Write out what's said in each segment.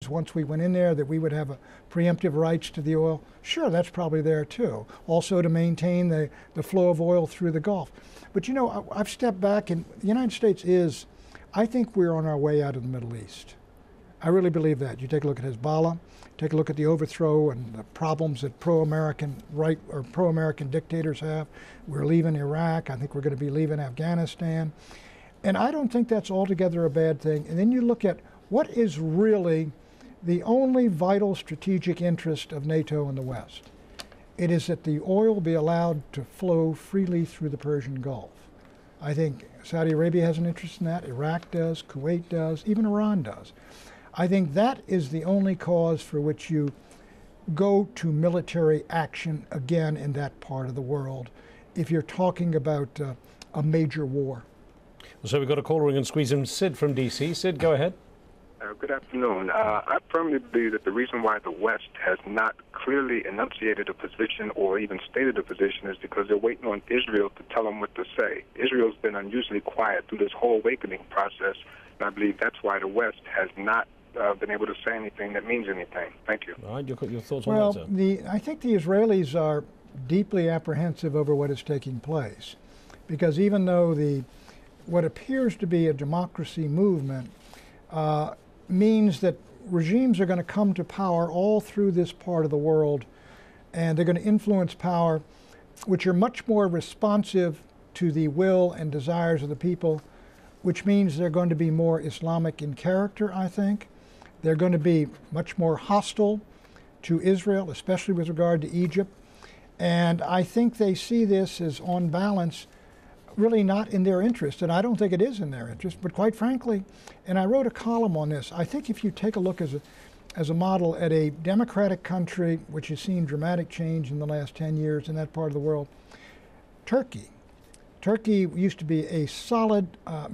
once we went in there, that we would have a preemptive rights to the oil. Sure, that's probably there too. Also to maintain the flow of oil through the Gulf. But you know, I've stepped back, and the United States is, I think we're on our way out of the Middle East. I really believe that. You take a look at Hezbollah, take a look at the overthrow and the problems that pro-American right or pro-American dictators have. We're leaving Iraq. I think we're going to be leaving Afghanistan. And I don't think that's altogether a bad thing. And then you look at what is really the only vital strategic interest of NATO in the West. It is that the oil be allowed to flow freely through the Persian Gulf. I think Saudi Arabia has an interest in that, Iraq does, Kuwait does, even Iran does. I think that is the only cause for which you go to military action again in that part of the world if you're talking about a major war. So we've got a caller and squeeze in. Sid from DC. Sid, go ahead. Good afternoon. I firmly believe that the reason why the West has not clearly enunciated a position or even stated a position is because they're waiting on Israel to tell them what to say. Israel's been unusually quiet through this whole awakening process, and I believe that's why the West has not been able to say anything that means anything. Thank you. All right, your thoughts on that, sir? Well, I think the Israelis are deeply apprehensive over what is taking place, because even though what appears to be a democracy movement means that regimes are going to come to power all through this part of the world, and they're going to influence power which are much more responsive to the will and desires of the people, which means they're going to be more Islamic in character, I think. They're going to be much more hostile to Israel, especially with regard to Egypt. And I think they see this as, on balance, really not in their interest, and I don't think it is in their interest, but quite frankly, and I wrote a column on this, I think if you take a look as a model at a democratic country which has seen dramatic change in the last 10 years in that part of the world, Turkey used to be a solid,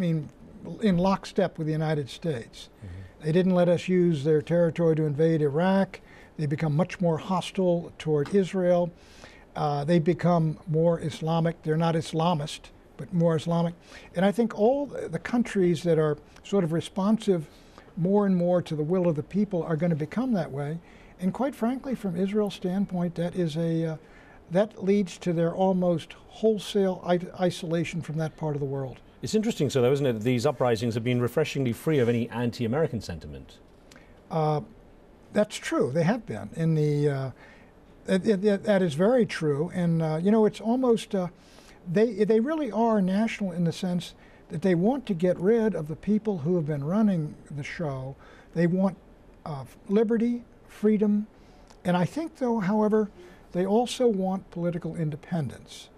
in lockstep with the United States. Mm-hmm. They didn't let us use their territory to invade Iraq. They become much more hostile toward Israel. They become more Islamic. They're not Islamist, but more Islamic. And I think all the countries that are sort of responsive more and more to the will of the people are going to become that way. And quite frankly, from Israel's standpoint, that leads to their almost wholesale isolation from that part of the world. It's interesting, so though, isn't it, that these uprisings have been refreshingly free of any anti-American sentiment? That's true. They have been. That is very true. And, it's almost, they really are national in the sense that they want to get rid of the people who have been running the show. They want liberty, freedom, and I think, though, however, they also want political independence.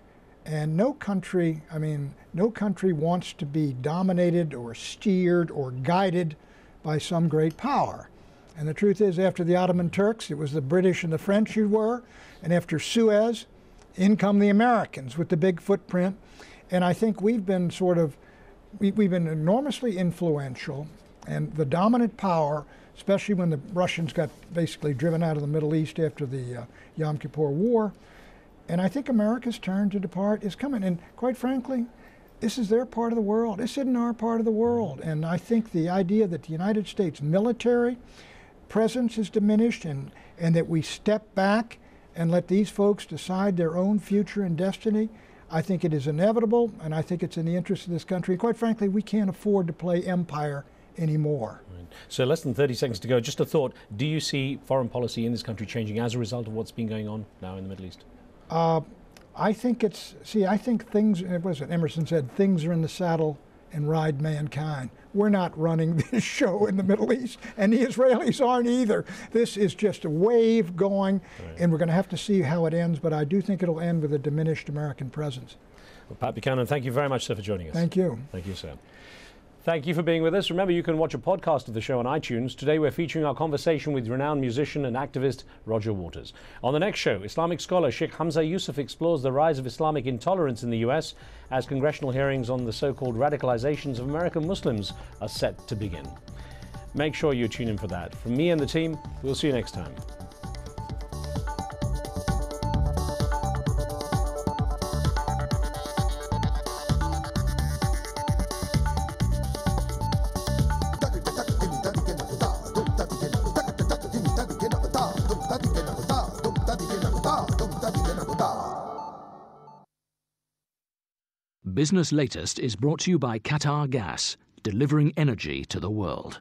And no country wants to be dominated or steered or guided by some great power. And the truth is, after the Ottoman Turks, it was the British and the French who were, and after Suez, in come the Americans with the big footprint. And I think we've been we've been enormously influential, and the dominant power, especially when the Russians got basically driven out of the Middle East after the Yom Kippur War. And I think America's turn to depart is coming. And quite frankly, this is their part of the world. This isn't our part of the world. And I think the idea that the United States military presence is diminished and that we step back and let these folks decide their own future and destiny, I think it is inevitable, and I think it's in the interest of this country. Quite frankly, we can't afford to play empire anymore. Right. So less than 30 seconds to go. Just a thought, do you see foreign policy in this country changing as a result of what's been going on now in the Middle East? I think I think things, what Emerson said, things are in the saddle and ride mankind. We're not running this show in the Middle East, and the Israelis aren't either. This is just a wave going, right, and we're going to have to see how it ends, but I do think it'll end with a diminished American presence. Well, Pat Buchanan, thank you very much, sir, for joining us. Thank you. Thank you, sir. Thank you for being with us. Remember, you can watch a podcast of the show on iTunes. Today we're featuring our conversation with renowned musician and activist Roger Waters. On the next show, Islamic scholar Sheikh Hamza Yusuf explores the rise of Islamic intolerance in the US as congressional hearings on the so-called radicalizations of American Muslims are set to begin. Make sure you tune in for that. From me and the team, we'll see you next time. Business Latest is brought to you by Qatar Gas, delivering energy to the world.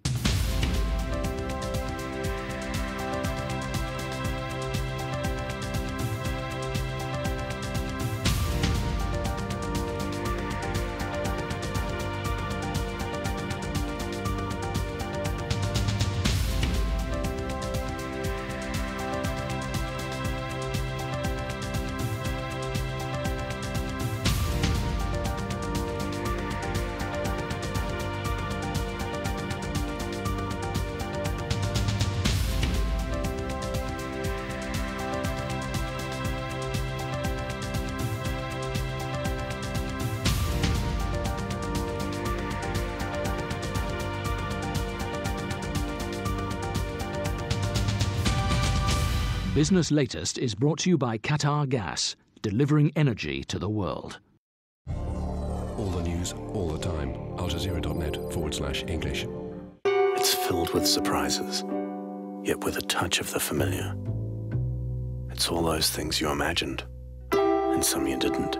Business Latest is brought to you by Qatar Gas, delivering energy to the world. All the news, all the time. AlJazeera.net/English. It's filled with surprises, yet with a touch of the familiar. It's all those things you imagined, and some you didn't.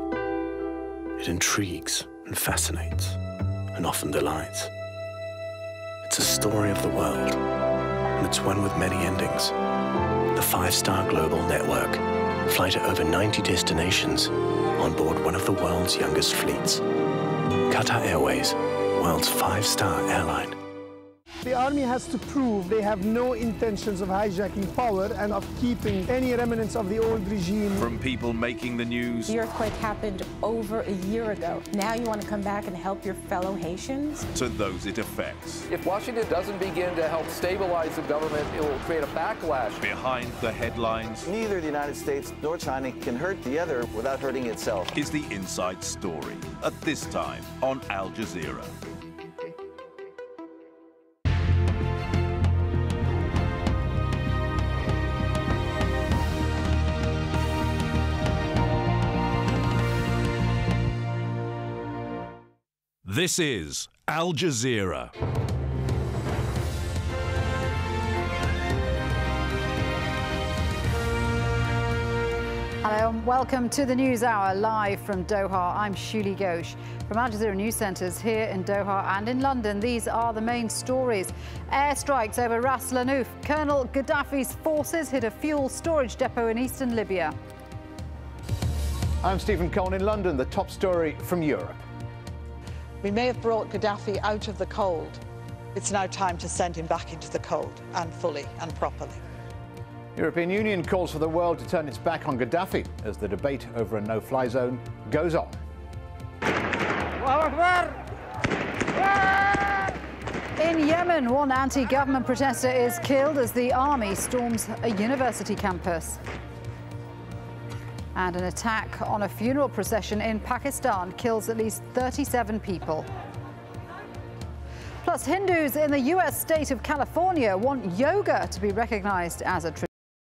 It intrigues and fascinates, and often delights. It's a story of the world, and it's one with many endings. The 5-star global network fly to over 90 destinations on board one of the world's youngest fleets. Qatar Airways, world's 5-star airline. The army has to prove they have no intentions of hijacking power and of keeping any remnants of the old regime. From people making the news. The earthquake happened over a year ago. Now you want to come back and help your fellow Haitians? To those it affects. If Washington doesn't begin to help stabilize the government, it will create a backlash. Behind the headlines. Neither the United States nor China can hurt the other without hurting itself. Is the inside story. At this time on Al Jazeera. This is Al Jazeera. Hello and welcome to the News Hour, live from Doha. I'm Shuli Ghosh. From Al Jazeera News Centres here in Doha and in London, these are the main stories. Airstrikes over Ras Lanuf. Colonel Gaddafi's forces hit a fuel storage depot in eastern Libya. I'm Stephen Cohen in London. The top story from Europe. We may have brought Gaddafi out of the cold. It's now time to send him back into the cold, and fully and properly. European Union calls for the world to turn its back on Gaddafi as the debate over a no-fly zone goes on. In Yemen, one anti-government protester is killed as the army storms a university campus. And an attack on a funeral procession in Pakistan kills at least 37 people. Plus, Hindus in the US state of California want yoga to be recognized as a tradition.